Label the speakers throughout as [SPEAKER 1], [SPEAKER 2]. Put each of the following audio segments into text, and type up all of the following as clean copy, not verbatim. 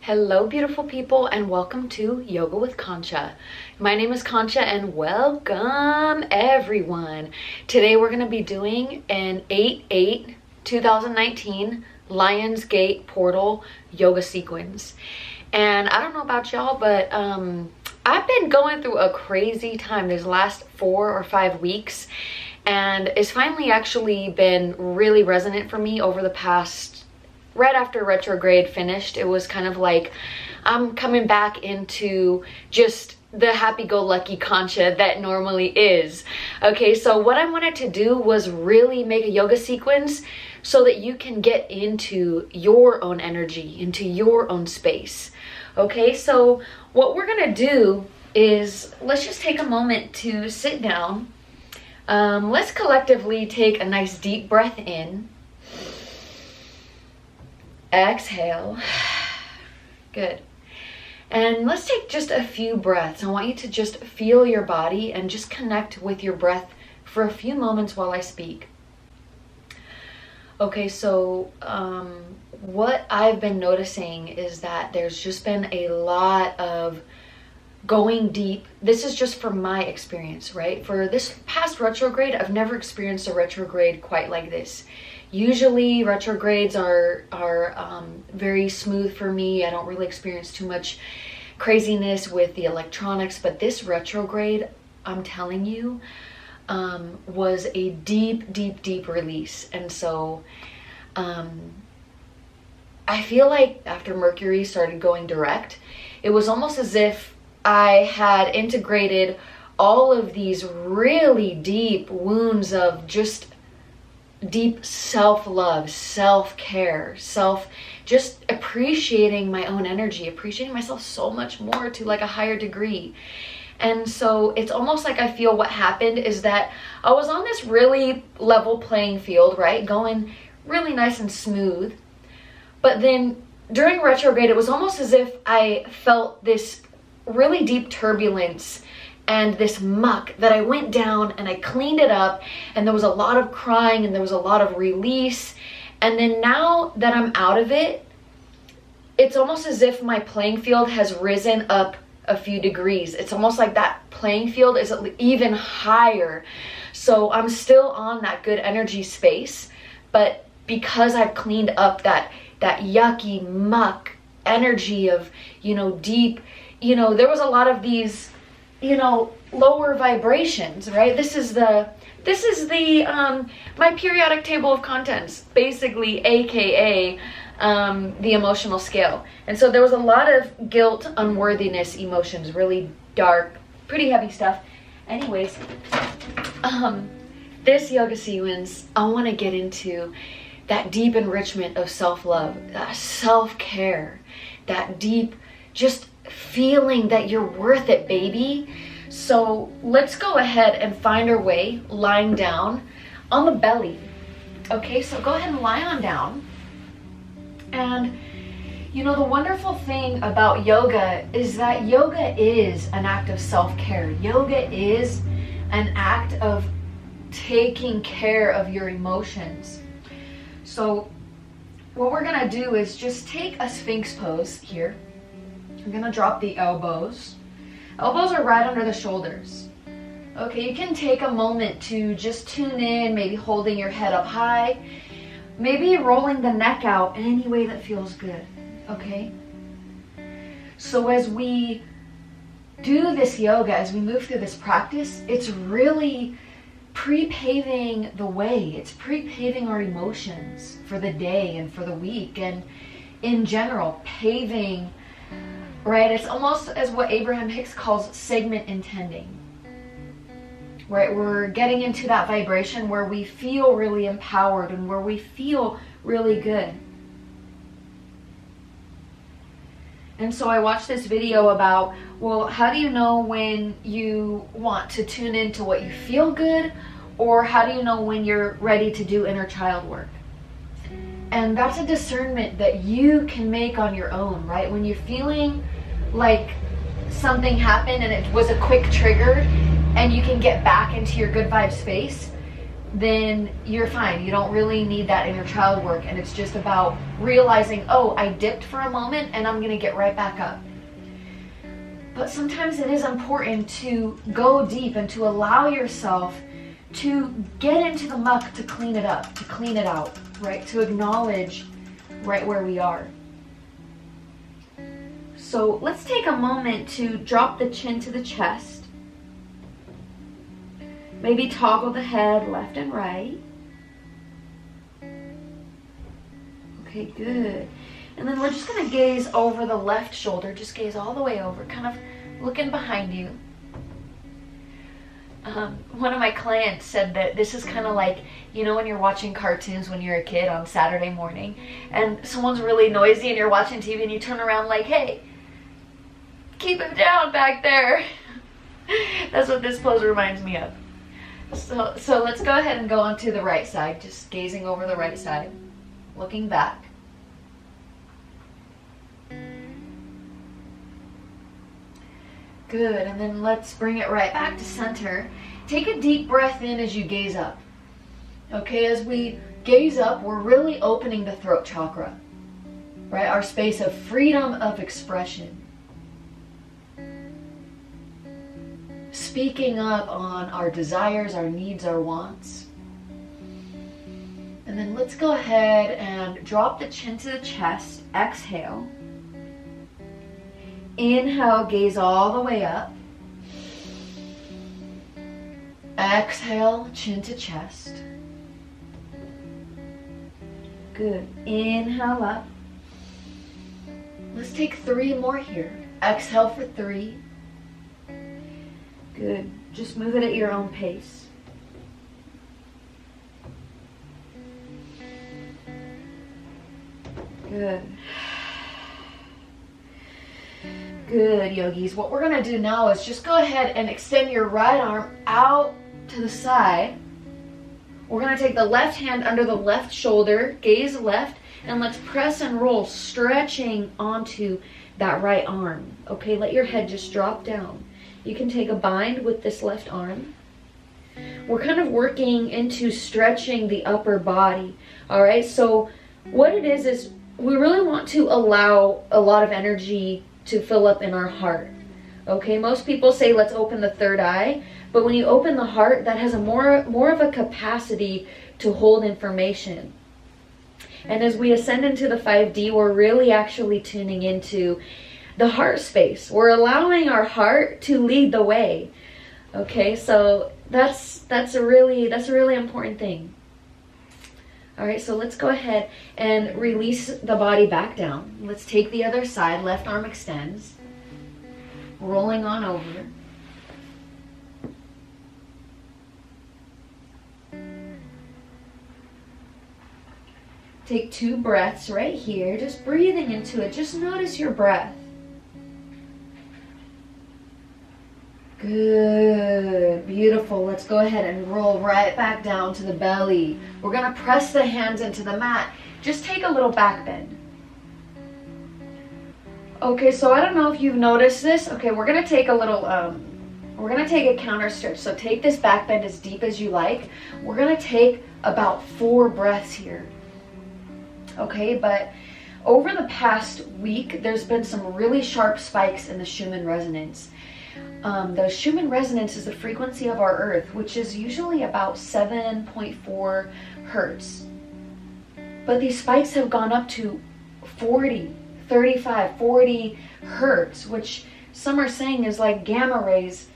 [SPEAKER 1] Hello beautiful people and welcome to Yoga with Concha. My name is Concha and welcome everyone. Today we're going to be doing an 8/8/2019 Lionsgate portal yoga sequence. And I don't know about y'all, but I've been going through a crazy time these last 4 or 5 weeks, and it's finally actually been really resonant for me over the past, right after retrograde finished. It was kind of like I'm coming back into just the happy-go-lucky Concha that normally is. Okay, so what I wanted to do was really make a yoga sequence so that you can get into your own energy, into your own space. Okay, so what we're gonna do is, let's just take a moment to sit down. Let's collectively take a nice deep breath in. Exhale. Good. And let's take just a few breaths. I want you to just feel your body and just connect with your breath for a few moments while I speak. Okay, so what I've been noticing is that there's just been a lot of going deep. This is just from my experience, right? For this past retrograde, I've never experienced a retrograde quite like this. Usually retrogrades are very smooth for me. I don't really experience too much craziness with the electronics, but this retrograde, I'm telling you, was a deep release. And so I feel like after Mercury started going direct, it was almost as if I had integrated all of these really deep wounds of just deep self-love, self-care, just appreciating my own energy, appreciating myself so much more to like a higher degree. And so it's almost like I feel what happened is that I was on this really level playing field, right? Going really nice and smooth. But then during retrograde, it was almost as if I felt this really deep turbulence and this muck that I went down and I cleaned it up, and there was a lot of crying and there was a lot of release. And then now that I'm out of it, it's almost as if my playing field has risen up a few degrees. It's almost like that playing field is even higher. So I'm still on that good energy space, but because I've cleaned up that yucky muck energy of, deep, there was a lot of these, lower vibrations, right? This is the my periodic table of contents, basically, AKA the emotional scale. And so there was a lot of guilt, unworthiness, emotions, really dark, pretty heavy stuff. Anyways, this yoga sequence, I want to get into that deep enrichment of self-love, that self-care, that deep just feeling that you're worth it, baby. So let's go ahead and find our way lying down on the belly. Okay, so go ahead and lie on down. And the wonderful thing about yoga is that yoga is an act of self-care. Yoga is an act of taking care of your emotions. So what we're gonna do is just take a Sphinx pose here. We're gonna drop the elbows. Elbows are right under the shoulders. Okay, you can take a moment to just tune in, maybe holding your head up high, maybe rolling the neck out any way that feels good, okay? So as we do this yoga, as we move through this practice, it's really pre-paving the way. It's pre-paving our emotions for the day and for the week, and in general, paving, right? It's almost as what Abraham Hicks calls segment intending, right? We're getting into that vibration where we feel really empowered and where we feel really good. And so I watched this video about, well, how do you know when you want to tune into what you feel good, or how do you know when you're ready to do inner child work? And that's a discernment that you can make on your own, right? When you're feeling like something happened and it was a quick trigger and you can get back into your good vibe space, then you're fine. You don't really need that inner child work, and it's just about realizing, oh, I dipped for a moment and I'm gonna get right back up. But sometimes it is important to go deep and to allow yourself to get into the muck, to clean it up, to clean it out, right? To acknowledge right where we are. So let's take a moment to drop the chin to the chest. Maybe toggle the head left and right. Okay, good. And then we're just going to gaze over the left shoulder. Just gaze all the way over, kind of looking behind you. One of my clients said that this is kind of like, you know, when you're watching cartoons when you're a kid on Saturday morning and someone's really noisy and you're watching TV and you turn around like, hey, keep him down back there. That's what this pose reminds me of. So let's go ahead and go on to the right side, just gazing over the right side, looking back. Good, and then let's bring it right back to center. Take a deep breath in as you gaze up. Okay, as we gaze up, we're really opening the throat chakra, right? Our space of freedom of expression. Speaking up on our desires, our needs, our wants. And then let's go ahead and drop the chin to the chest. Exhale. Inhale, gaze all the way up. Exhale, chin to chest. Good. Inhale up. Let's take 3 more here. Exhale for 3. Good. Just move it at your own pace. Good. Good, yogis. What we're going to do now is just go ahead and extend your right arm out to the side. We're going to take the left hand under the left shoulder, gaze left, and let's press and roll, stretching onto that right arm. Okay, let your head just drop down. You can take a bind with this left arm. We're kind of working into stretching the upper body. All right, so what it is we really want to allow a lot of energy to fill up in our heart. Okay, most people say let's open the third eye, but when you open the heart, that has a more of a capacity to hold information. And as we ascend into the 5D, we're really actually tuning into the heart space. We're allowing our heart to lead the way. Okay, so that's a really important thing. All right, so let's go ahead and release the body back down. Let's take the other side. Left arm extends. Rolling on over. Take 2 breaths right here. Just breathing into it. Just notice your breath. Good, beautiful. Let's go ahead and roll right back down to the belly. We're going to press the hands into the mat. Just take a little back bend. Okay, so I don't know if you've noticed this. Okay, we're going to take a little, we're going to take a counter stretch. So take this back bend as deep as you like. We're going to take about 4 breaths here. Okay, but over the past week, there's been some really sharp spikes in the Schumann resonance. The Schumann resonance is the frequency of our Earth, which is usually about 7.4 hertz. But these spikes have gone up to 40, 35, 40 hertz, which some are saying is like gamma rays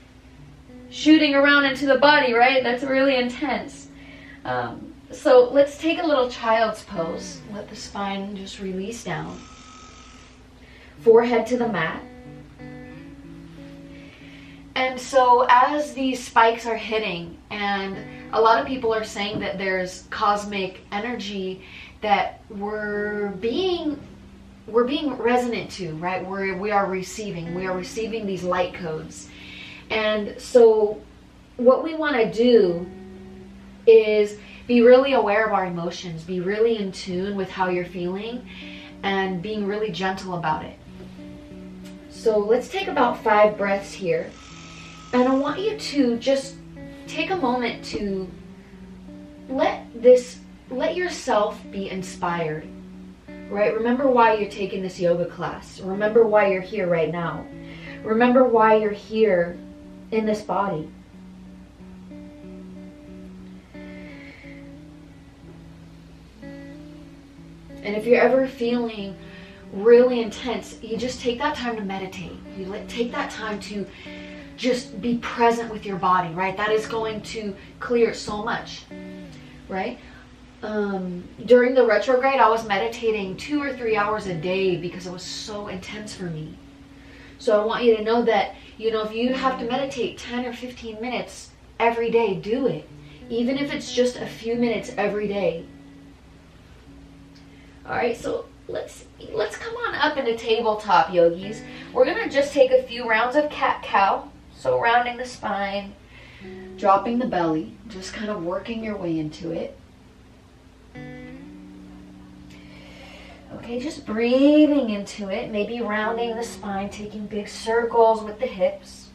[SPEAKER 1] shooting around into the body, right? That's really intense. So let's take a little child's pose. Let the spine just release down. Forehead to the mat. And so as these spikes are hitting, and a lot of people are saying that there's cosmic energy that we're being resonant to, right? We are receiving these light codes. And so what we want to do is be really aware of our emotions, be really in tune with how you're feeling, and being really gentle about it. So let's take about 5 breaths here. And I want you to just take a moment to let yourself be inspired, right? Remember why you're taking this yoga class. Remember why you're here right now. Remember why you're here in this body. And if you're ever feeling really intense, you just take that time to meditate. You take that time to just be present with your body, right? That is going to clear so much, right? During the retrograde, I was meditating 2 or 3 hours a day because it was so intense for me. So I want you to know that, if you have to meditate 10 or 15 minutes every day, do it. Even if it's just a few minutes every day. All right, so let's come on up into tabletop, yogis. We're gonna just take a few rounds of cat-cow. So rounding the spine, dropping the belly, just kind of working your way into it. Okay, just breathing into it, maybe rounding the spine, taking big circles with the hips.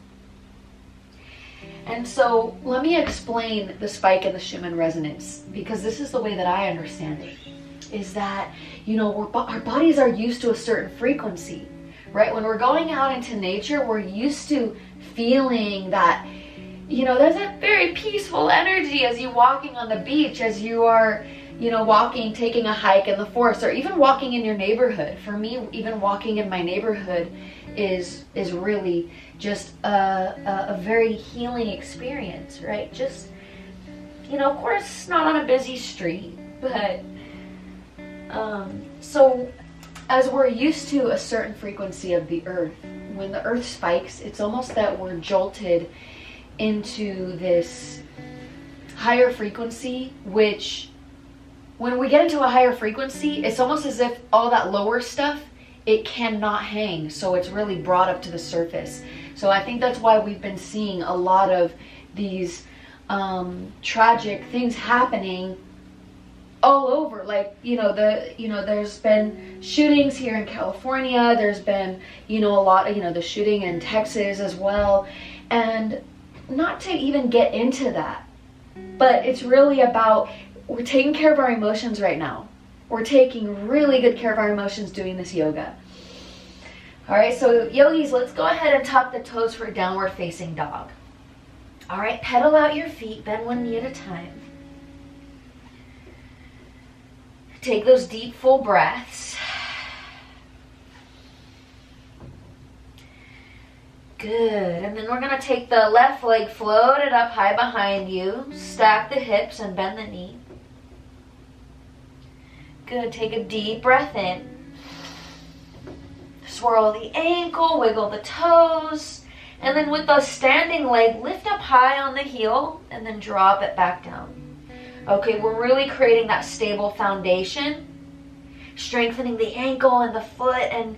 [SPEAKER 1] And so let me explain the spike and the Schumann resonance, because this is the way that I understand it, is that, our bodies are used to a certain frequency, right? When we're going out into nature, we're used to feeling that, there's that very peaceful energy as you're walking on the beach, as you are, walking, taking a hike in the forest, or even walking in your neighborhood. For me, even walking in my neighborhood is really just a very healing experience, right? Just, of course, not on a busy street, but so as we're used to a certain frequency of the earth, when the earth spikes, it's almost that we're jolted into this higher frequency, which when we get into a higher frequency, it's almost as if all that lower stuff, it cannot hang. So it's really brought up to the surface. So I think that's why we've been seeing a lot of these tragic things happening all over. Like, there's been shootings here in California. There's been, a lot of, the shooting in Texas as well. And not to even get into that, but it's really about, we're taking care of our emotions right now. We're taking really good care of our emotions doing this yoga. All right, so yogis, let's go ahead and tuck the toes for downward facing dog. All right, pedal out your feet, bend one knee at a time. Take those deep, full breaths. Good, and then we're gonna take the left leg, float it up high behind you, stack the hips and bend the knee. Good, take a deep breath in. Swirl the ankle, wiggle the toes, and then with the standing leg, lift up high on the heel and then drop it back down. Okay, we're really creating that stable foundation, strengthening the ankle and the foot, and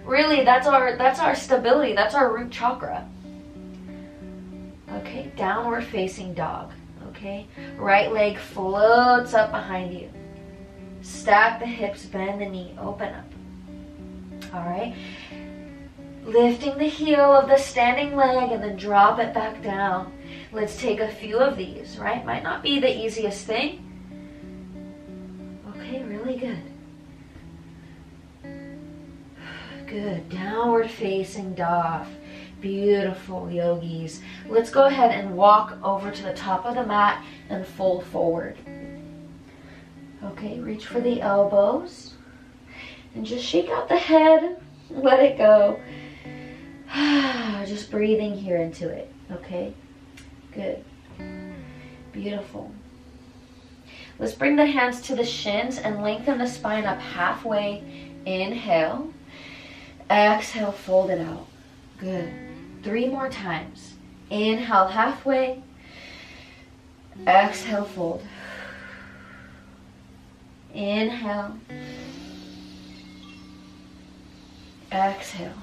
[SPEAKER 1] really that's our stability, that's our root chakra. Okay, downward facing dog. Okay, right leg floats up behind you. Stack the hips, bend the knee, open up. All right, lifting the heel of the standing leg and then drop it back down. Let's take a few of these, right? Might not be the easiest thing. Okay, really good. Good, downward facing dog. Beautiful, yogis. Let's go ahead and walk over to the top of the mat and fold forward. Okay, reach for the elbows and just shake out the head, let it go. Just breathing here into it, okay? Good. Beautiful. Let's bring the hands to the shins and lengthen the spine up halfway. Inhale. Exhale, fold it out. Good. 3 more times. Inhale halfway. Exhale, fold. Inhale. Exhale.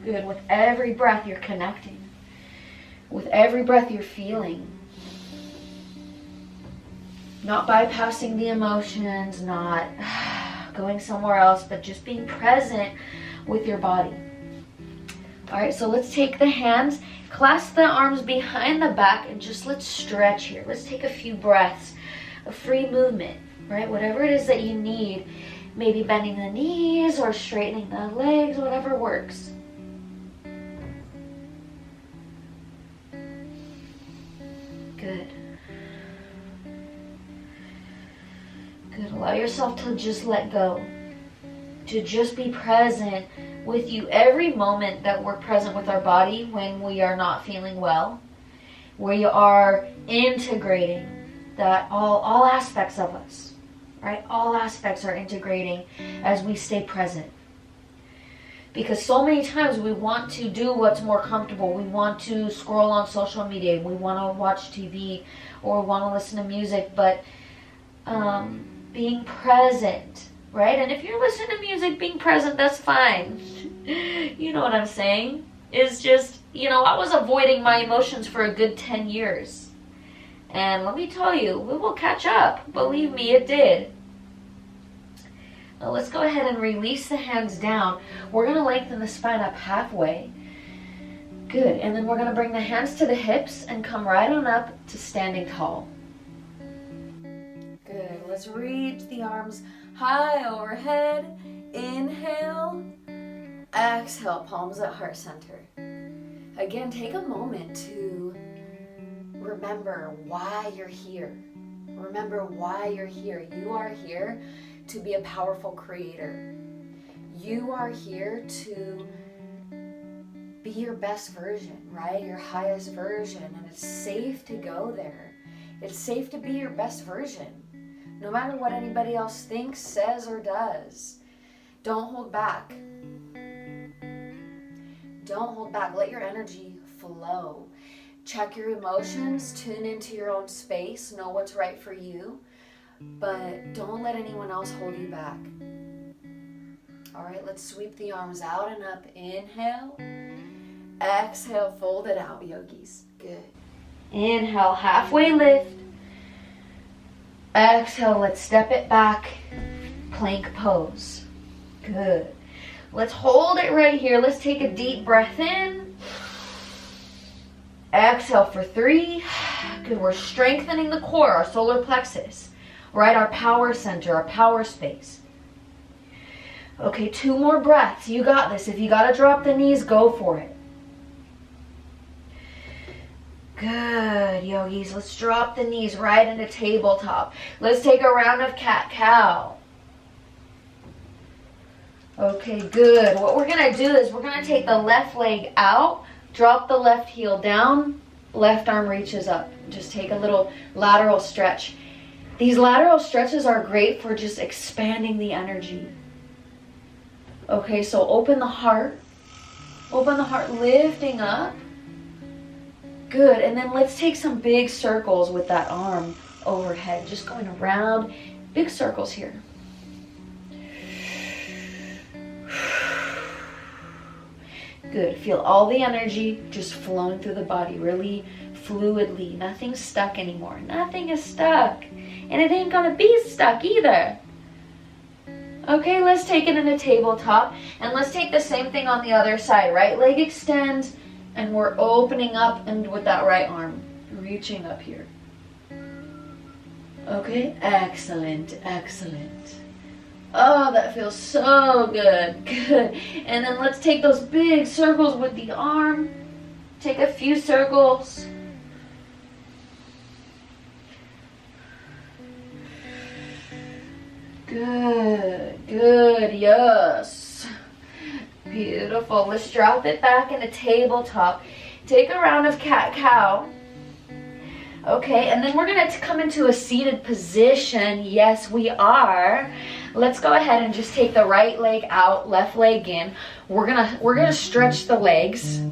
[SPEAKER 1] Good. With every breath, you're connecting. With every breath, you're feeling. Not bypassing the emotions, not going somewhere else, but just being present with your body. All right, so let's take the hands, clasp the arms behind the back, and just let's stretch here. Let's take a few breaths of free movement, right? Whatever it is that you need, maybe bending the knees or straightening the legs, whatever works. Good. Good. Allow yourself to just let go, to just be present with you every moment that we're present with our body when we are not feeling well. We are integrating that all aspects of us, right? All aspects are integrating as we stay present. Because so many times we want to do what's more comfortable. We want to scroll on social media. We want to watch TV or want to listen to music. But being present, right? And if you're listening to music, being present, that's fine. You know what I'm saying? It's just, I was avoiding my emotions for a good 10 years. And let me tell you, we will catch up. Believe me, it did. Now let's go ahead and release the hands down. We're going to lengthen the spine up halfway. Good. And then we're going to bring the hands to the hips and come right on up to standing tall. Good. Let's reach the arms high overhead. Inhale. Exhale, palms at heart center. Again, take a moment to remember why you're here. Remember why you're here. You are here to be a powerful creator. You are here to be your best version, right? Your highest version. And it's safe to go there. It's safe to be your best version. No matter what anybody else thinks, says, or does. Don't hold back. Don't hold back. Let your energy flow. Check your emotions. Tune into your own space. Know what's right for you. But don't let anyone else hold you back. All right, let's sweep the arms out and up. Inhale. Exhale, fold it out, yogis. Good. Inhale, halfway lift. Exhale, let's step it back. Plank pose. Good. Let's hold it right here. Let's take a deep breath in. Exhale for 3. Good. We're strengthening the core, our solar plexus, right? Our power center, our power space. Okay, 2 more breaths. You got this. If you got to drop the knees, go for it. Good, yogis. Let's drop the knees right into tabletop. Let's take a round of cat-cow. Okay, good. What we're going to do is we're going to take the left leg out, drop the left heel down, left arm reaches up. Just take a little lateral stretch. These lateral stretches are great for just expanding the energy. Okay, so open the heart. Open the heart, lifting up. Good, and then let's take some big circles with that arm overhead. Just going around, big circles here. Good, feel all the energy just flowing through the body, really fluidly. Nothing's stuck anymore. Nothing is stuck. And it ain't gonna be stuck either. Okay, let's take it into tabletop. And let's take the same thing on the other side. Right leg extends, and we're opening up and with that right arm, reaching up here. Okay, excellent, excellent. Oh, that feels so good, good. And then let's take those big circles with the arm. Take a few circles. Good, good, yes. Beautiful. Let's drop it back into tabletop. Take a round of cat-cow. Okay, and then we're going to come into a seated position. Yes, we are. Let's go ahead and just take the right leg out, left leg in. We're gonna stretch the legs.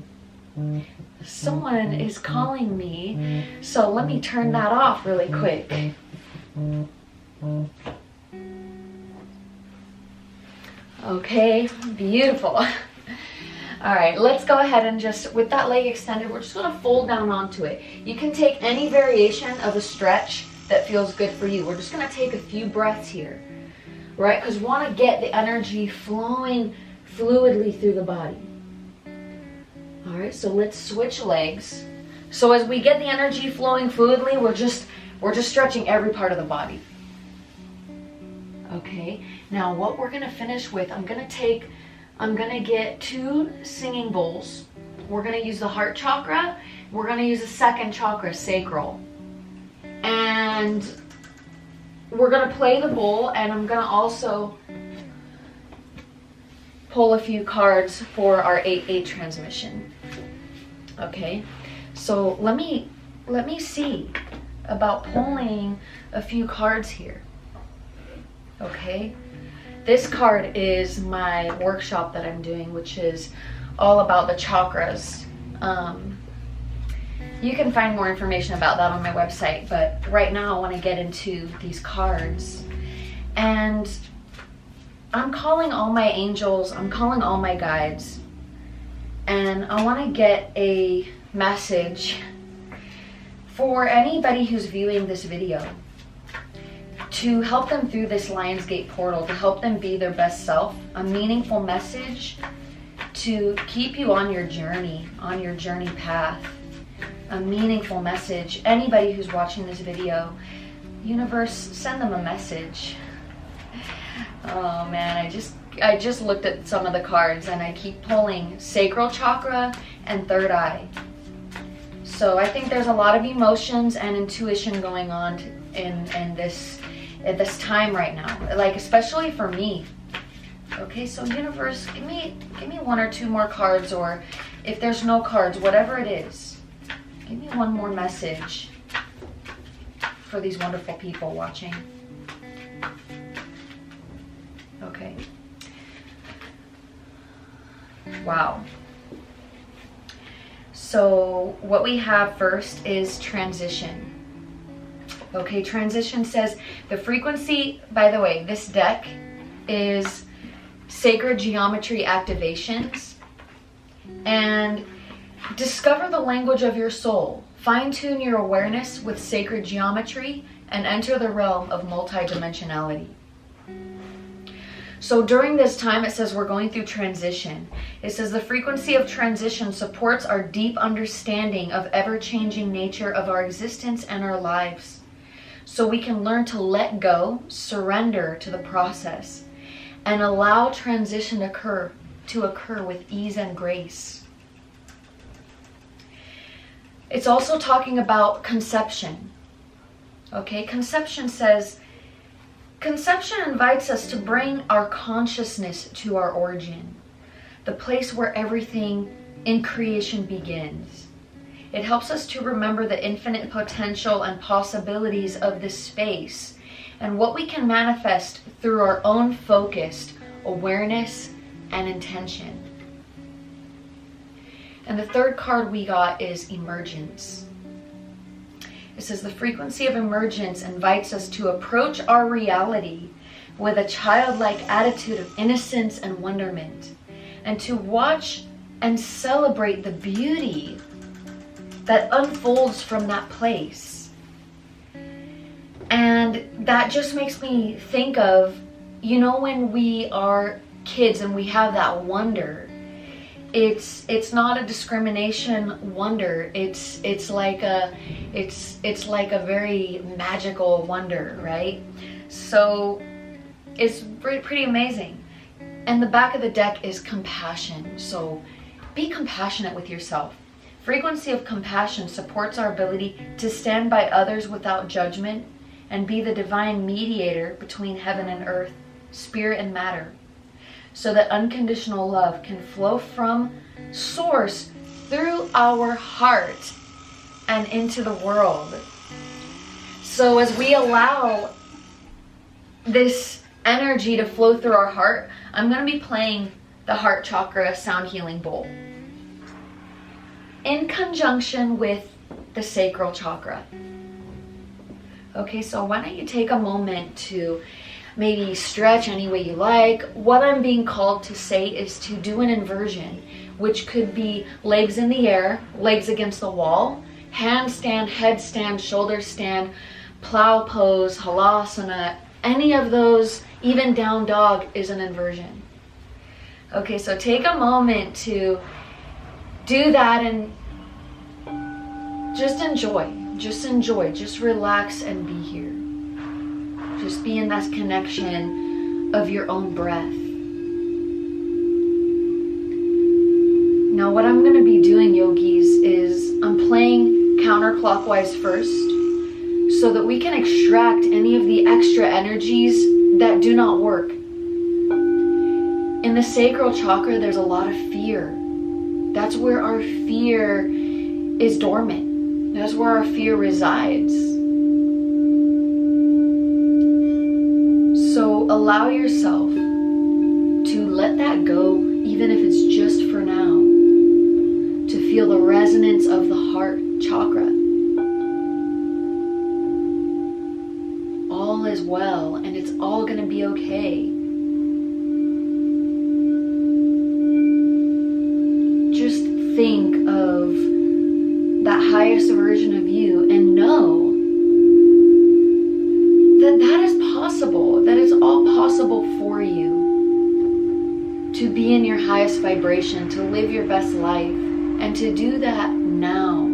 [SPEAKER 1] Someone is calling me, so let me turn that off really quick. Okay, beautiful. All right, let's go ahead and just, with that leg extended, we're just gonna fold down onto it. You can take any variation of a stretch that feels good for you. We're just gonna take a few breaths here, right? Because we wanna get the energy flowing fluidly through the body. good. So let's switch legs. So as we get the energy flowing fluidly, we're just stretching every part of the body. Okay, now what we're gonna finish with, I'm gonna get 2 singing bowls. We're gonna use the heart chakra. We're gonna use the second chakra, sacral. And we're gonna play the bowl, and I'm gonna also pull a few cards for our 8-8 transmission. Okay, so let me see about pulling a few cards here. Okay, this card is my workshop that I'm doing, which is all about the chakras. You can find more information about that on my website, but right now I want to get into these cards. And I'm calling all my angels, I'm calling all my guides, and I want to get a message for anybody who's viewing this video, to help them through this Lionsgate portal, to help them be their best self, a meaningful message to keep you on your journey path, a meaningful message. Anybody who's watching this video, universe, send them a message. Oh man, I just looked at some of the cards and I keep pulling sacral chakra and third eye. So I think there's a lot of emotions and intuition going on in this at this time right now, like especially for me. Okay, so universe, give me 1 or 2 more cards, or if there's no cards, whatever it is, give me one more message for these wonderful people watching. Okay. Wow. So what we have first is transition. Okay, transition says the frequency, by the way, this deck is sacred geometry activations, and discover the language of your soul. Fine-tune your awareness with sacred geometry and enter the realm of multidimensionality. So during this time, it says we're going through transition. It says the frequency of transition supports our deep understanding of ever-changing nature of our existence and our lives. So we can learn to let go, surrender to the process, and allow transition to occur with ease and grace. It's also talking about conception. Okay, conception says, conception invites us to bring our consciousness to our origin, the place where everything in creation begins. It helps us to remember the infinite potential and possibilities of this space and what we can manifest through our own focused awareness and intention. And the third card we got is emergence. It says the frequency of emergence invites us to approach our reality with a childlike attitude of innocence and wonderment, and to watch and celebrate the beauty that unfolds from that place. And that just makes me think of, you know, when we are kids and we have that wonder, it's not a discrimination wonder. It's like a very magical wonder, right? So it's pretty amazing. And the back of the deck is compassion. So be compassionate with yourself. Frequency of compassion supports our ability to stand by others without judgment and be the divine mediator between heaven and earth, spirit and matter, so that unconditional love can flow from source through our heart and into the world. So as we allow this energy to flow through our heart, I'm going to be playing the heart chakra sound healing bowl in conjunction with the sacral chakra. Okay, so why don't you take a moment to maybe stretch any way you like. What I'm being called to say is to do an inversion, which could be legs in the air, legs against the wall, handstand, headstand, shoulder stand, plow pose, halasana, any of those, even down dog is an inversion. Okay, so take a moment to do that and just enjoy. Just enjoy. Just relax and be here. Just be in that connection of your own breath. Now what I'm going to be doing, yogis, is I'm playing counterclockwise first so that we can extract any of the extra energies that do not work. In the sacral chakra, there's a lot of fear. That's where our fear is dormant. That's where our fear resides. So allow yourself to let that go, even if it's just for now. To feel the resonance of the heart chakra. All is well, and it's all going to be okay. Just think of that highest version of you and know that that is possible, that it's all possible for you to be in your highest vibration, to live your best life. And to do that now.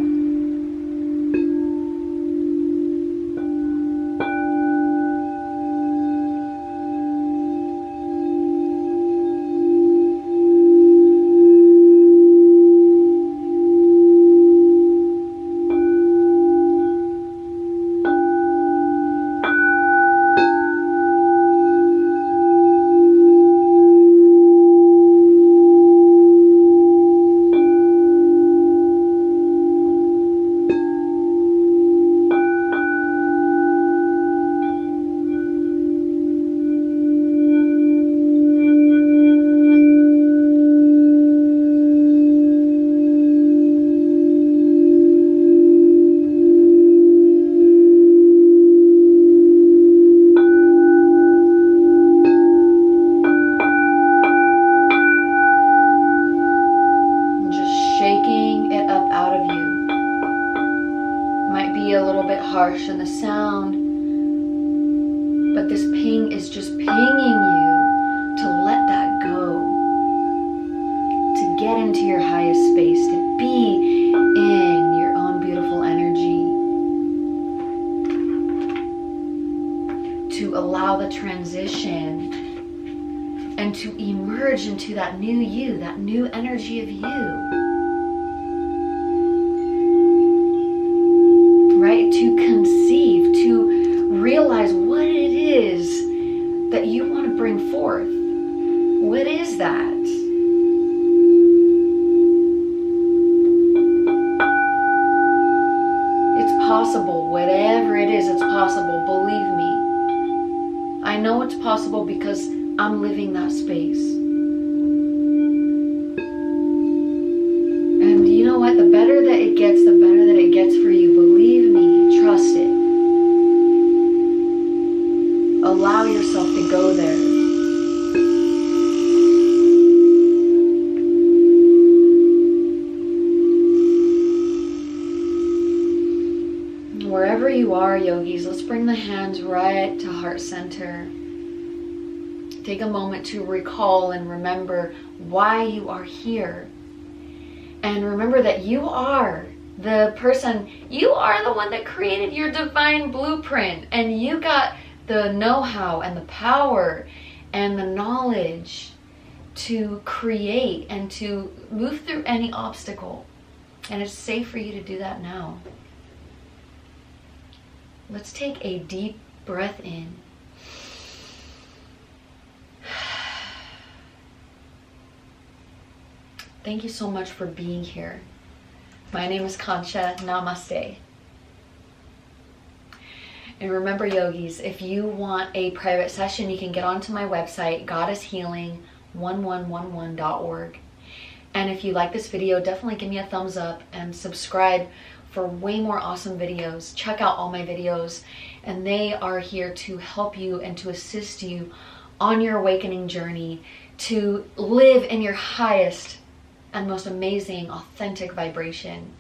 [SPEAKER 1] Harsh in the sound, but this ping is just pinging you to let that go, to get into your highest space, to be in your own beautiful energy, to allow the transition and to emerge into that new you, that new energy of you. Right? To conceive, to realize what it is that you want to bring forth. What is that? It's possible. Whatever it is, it's possible. Believe me. I know it's possible because I'm living that space. And you know what? The better that it gets, the better that it gets for you. Believe me. Trust it. Allow yourself to go there. Wherever you are, yogis, let's bring the hands right to heart center. Take a moment to recall and remember why you are here. And remember that you are the person, you are the one that created your divine blueprint, and you got the know-how and the power and the knowledge to create and to move through any obstacle. And it's safe for you to do that now. Let's take a deep breath in. Thank you so much for being here. My name is Concha. Namaste. And remember, yogis, if you want a private session, you can get onto my website, goddesshealing1111.org. And if you like this video, definitely give me a thumbs up and subscribe for way more awesome videos. Check out all my videos, and they are here to help you and to assist you on your awakening journey to live in your highest and most amazing, authentic vibration.